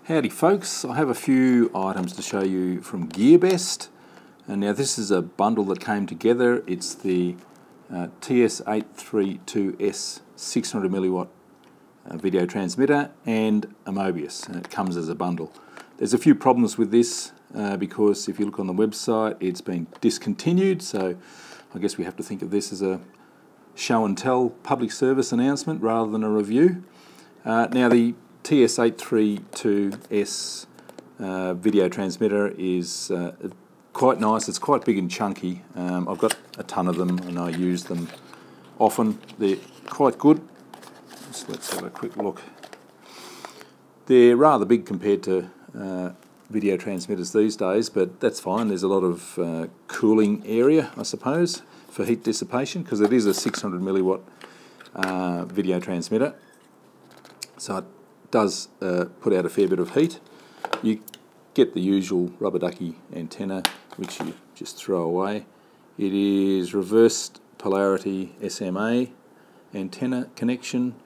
Howdy folks, I have a few items to show you from GearBest, and now this is a bundle that came together. It's the TS832S 600 milliwatt video transmitter and a Mobius, and it comes as a bundle. There's a few problems with this because if you look on the website it's been discontinued, so I guess we have to think of this as a show and tell public service announcement rather than a review. Now the TS832S video transmitter is quite nice. It's quite big and chunky. I've got a ton of them and I use them often. They're quite good. So let's have a quick look. They're rather big compared to video transmitters these days, but that's fine. There's a lot of cooling area, I suppose, for heat dissipation, because it is a 600 milliwatt video transmitter. So it does put out a fair bit of heat. You get the usual rubber ducky antenna, which you just throw away. It is reversed polarity SMA antenna connection.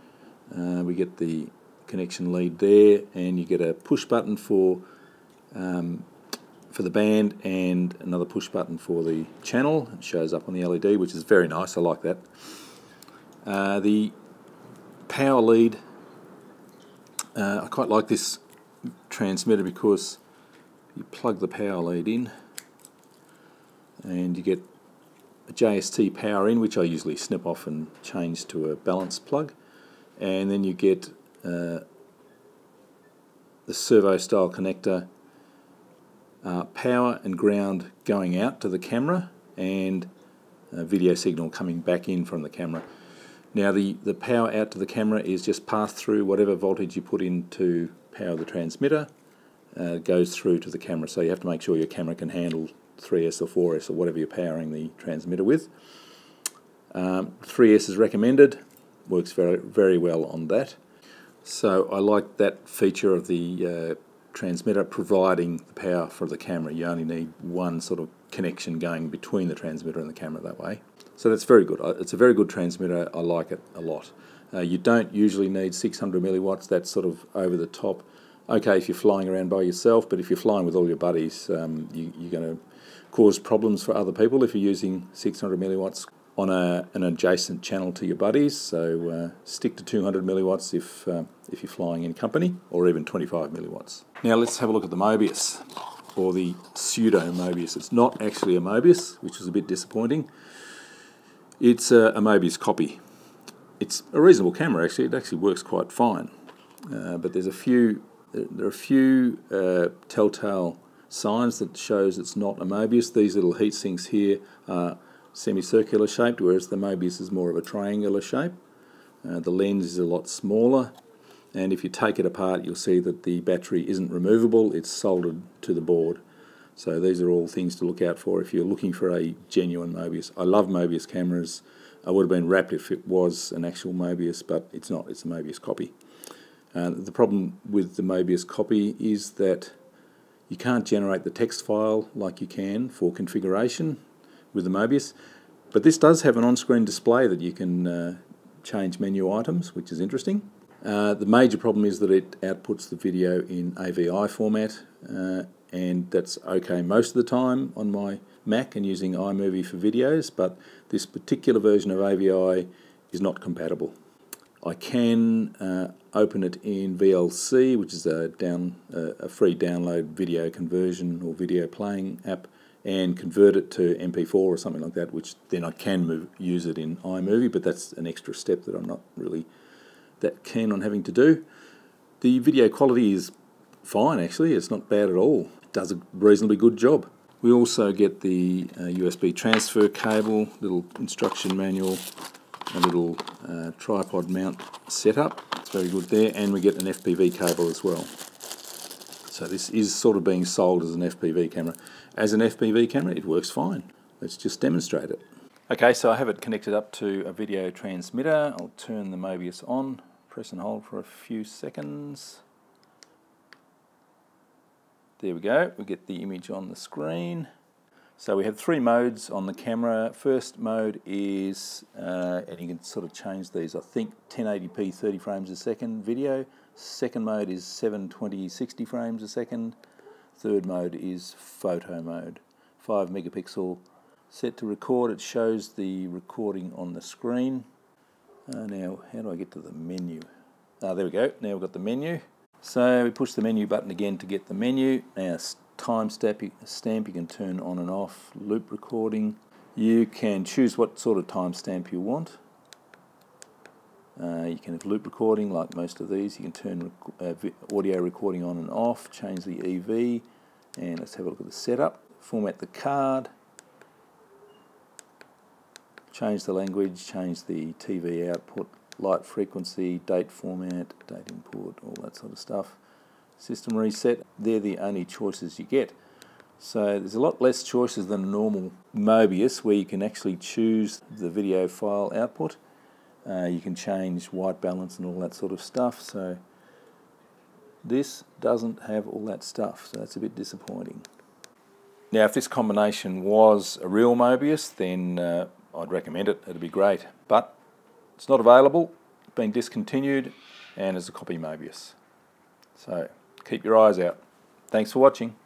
We get the connection lead there, and you get a push button for the band and another push button for the channel. It shows up on the LED, which is very nice. I like that. The power lead. I quite like this transmitter because you plug the power lead in and you get a JST power in, which I usually snip off and change to a balance plug, and then you get the servo style connector, power and ground going out to the camera, and a video signal coming back in from the camera. Now the power out to the camera is just passed through whatever voltage you put in to power the transmitter, goes through to the camera. So you have to make sure your camera can handle 3S or 4S or whatever you're powering the transmitter with. 3S is recommended, works very, very well on that. So I like that feature of the transmitter providing the power for the camera. You only need one sort of connection going between the transmitter and the camera that way. So that's very good. It's a very good transmitter. I like it a lot. You don't usually need 600 milliwatts. That's sort of over the top. Okay, if you're flying around by yourself, but if you're flying with all your buddies, you're going to cause problems for other people if you're using 600 milliwatts on an adjacent channel to your buddies. So stick to 200 milliwatts if you're flying in company, or even 25 milliwatts. Now let's have a look at the Mobius, or the pseudo Mobius. It's not actually a Mobius, which is a bit disappointing. It's a Mobius copy. It's a reasonable camera actually. It actually works quite fine, but there are a few telltale signs that shows it's not a Mobius. These little heat sinks here are semicircular shaped, whereas the Mobius is more of a triangular shape. The lens is a lot smaller, and if you take it apart you'll see that the battery isn't removable, it's soldered to the board. So these are all things to look out for if you're looking for a genuine Mobius. I love Mobius cameras. I would have been wrapped if it was an actual Mobius, but it's not. It's a Mobius copy. The problem with the Mobius copy is that you can't generate the text file like you can for configuration with the Mobius, but this does have an on-screen display that you can change menu items, which is interesting. The major problem is that it outputs the video in AVI format, and that's okay most of the time on my Mac and using iMovie for videos, but this particular version of AVI is not compatible. I can open it in VLC, which is a free download video conversion or video playing app, and convert it to MP4 or something like that, which then I can use it in iMovie, but that's an extra step that I'm not really that keen on having to do. The video quality is fine actually, it's not bad at all. It does a reasonably good job. We also get the USB transfer cable, little instruction manual, a little tripod mount setup. It's very good there, and we get an FPV cable as well. So this is sort of being sold as an FPV camera. As an FPV camera, it works fine. Let's just demonstrate it. Okay, so I have it connected up to a video transmitter. I'll turn the Mobius on, press and hold for a few seconds. There we go, we get the image on the screen. So we have three modes on the camera. First mode is, and you can sort of change these, I think 1080p 30 frames a second video. Second mode is 720/60 frames a second. Third mode is photo mode. 5 megapixel. Set to record. It shows the recording on the screen. Now, how do I get to the menu? There we go. Now we've got the menu. So we push the menu button again to get the menu. Now timestamp you can turn on and off. Loop recording. You can choose what sort of timestamp you want. You can have loop recording like most of these. You can turn audio recording on and off. Change the EV. And let's have a look at the setup. Format the card. Change the language, change the TV output, light frequency, date format, date import, all that sort of stuff. System reset, they're the only choices you get. So there's a lot less choices than a normal Mobius where you can actually choose the video file output. You can change white balance and all that sort of stuff. So this doesn't have all that stuff, so that's a bit disappointing. Now if this combination was a real Mobius, then I'd recommend it, it'd be great, but it's not available, been discontinued, and is a copy Mobius. So keep your eyes out. Thanks for watching.